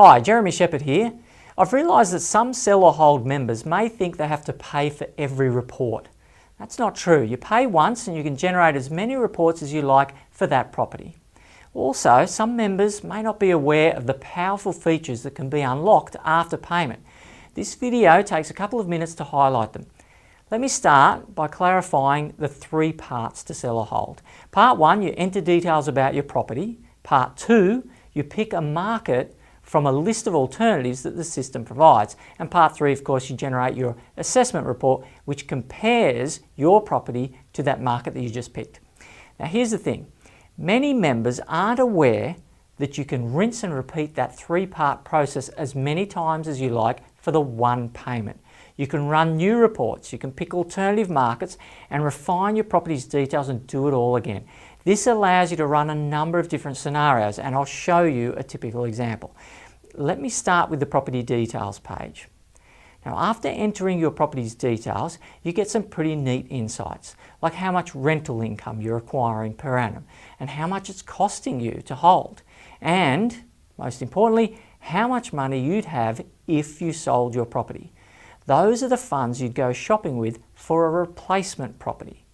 Hi, Jeremy Sheppard here. I've realised that some sell or hold members may think they have to pay for every report. That's not true. You pay once and you can generate as many reports as you like for that property. Also, some members may not be aware of the powerful features that can be unlocked after payment. This video takes a couple of minutes to highlight them. Let me start by clarifying the three parts to sell or hold. Part 1, you enter details about your property. Part 2, you pick a market from a list of alternatives that the system provides. And part 3, of course, you generate your assessment report, which compares your property to that market that you just picked. Now here's the thing. Many members aren't aware that you can rinse and repeat that three-part process as many times as you like for the one payment. You can run new reports, you can pick alternative markets and refine your property's details and do it all again. This allows you to run a number of different scenarios, and I'll show you a typical example. Let me start with the property details page. Now, after entering your property's details, you get some pretty neat insights, like how much rental income you're acquiring per annum and how much it's costing you to hold. And, most importantly, how much money you'd have if you sold your property. Those are the funds you'd go shopping with for a replacement property.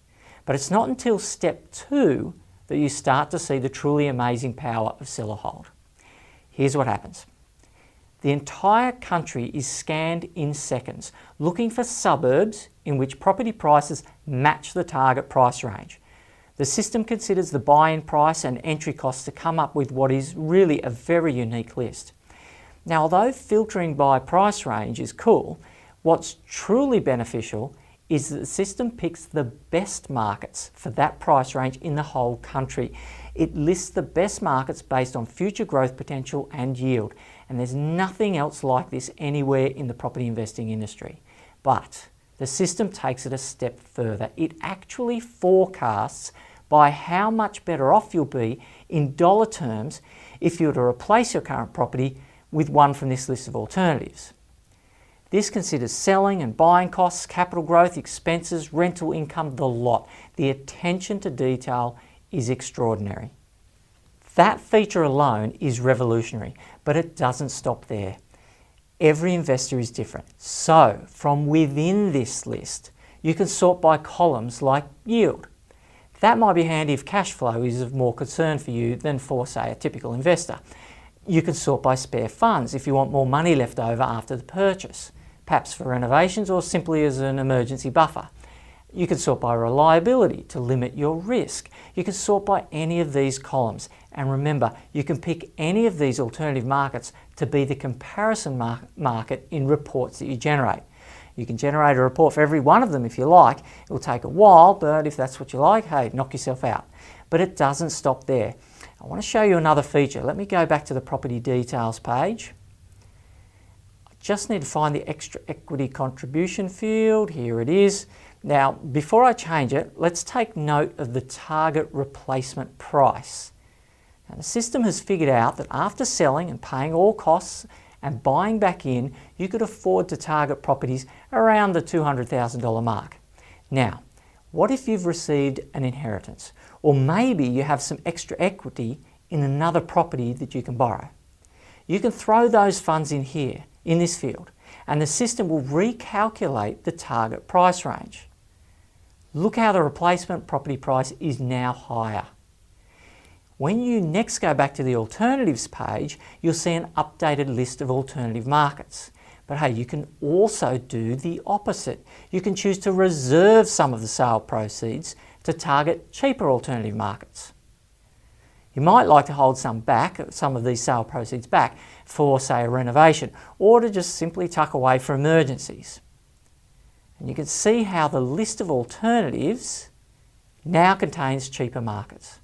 But it's not until step 2 that you start to see the truly amazing power of sell or hold. Here's what happens. The entire country is scanned in seconds, looking for suburbs in which property prices match the target price range. The system considers the buy-in price and entry costs to come up with what is really a very unique list. Now, although filtering by price range is cool, what's truly beneficial is that the system picks the best markets for that price range in the whole country. It lists the best markets based on future growth potential and yield, and there's nothing else like this anywhere in the property investing industry. But the system takes it a step further. It actually forecasts by how much better off you'll be in dollar terms if you were to replace your current property with one from this list of alternatives. This considers selling and buying costs, capital growth, expenses, rental income, the lot. The attention to detail is extraordinary. That feature alone is revolutionary, but it doesn't stop there. Every investor is different. So, from within this list, you can sort by columns like yield. That might be handy if cash flow is of more concern for you than for, say, a typical investor. You can sort by spare funds if you want more money left over after the purchase, perhaps for renovations or simply as an emergency buffer. You can sort by reliability to limit your risk. You can sort by any of these columns. And remember, you can pick any of these alternative markets to be the comparison market in reports that you generate. You can generate a report for every one of them if you like. It will take a while, but if that's what you like, hey, knock yourself out. But it doesn't stop there. I want to show you another feature. Let me go back to the property details page. I just need to find the extra equity contribution field. Here it is. Now, before I change it, let's take note of the target replacement price. Now, the system has figured out that after selling and paying all costs and buying back in, you could afford to target properties around the $200,000 mark. Now, what if you've received an inheritance? Or maybe you have some extra equity in another property that you can borrow. You can throw those funds in here, in this field, and the system will recalculate the target price range. Look how the replacement property price is now higher. When you next go back to the alternatives page, you'll see an updated list of alternative markets. But hey, you can also do the opposite. You can choose to reserve some of the sale proceeds to target cheaper alternative markets. You might like to hold some of these sale proceeds back for, say, a renovation, or to just simply tuck away for emergencies. And you can see how the list of alternatives now contains cheaper markets.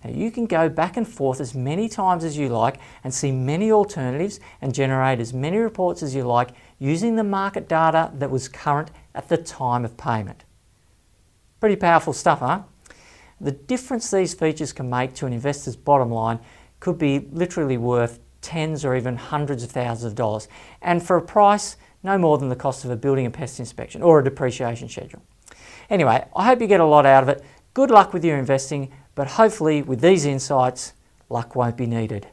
Now, you can go back and forth as many times as you like and see many alternatives and generate as many reports as you like using the market data that was current at the time of payment. Pretty powerful stuff, huh? The difference these features can make to an investor's bottom line could be literally worth tens or even hundreds of thousands of dollars, and for a price no more than the cost of a building and pest inspection or a depreciation schedule. Anyway, I hope you get a lot out of it. Good luck with your investing, but hopefully with these insights, luck won't be needed.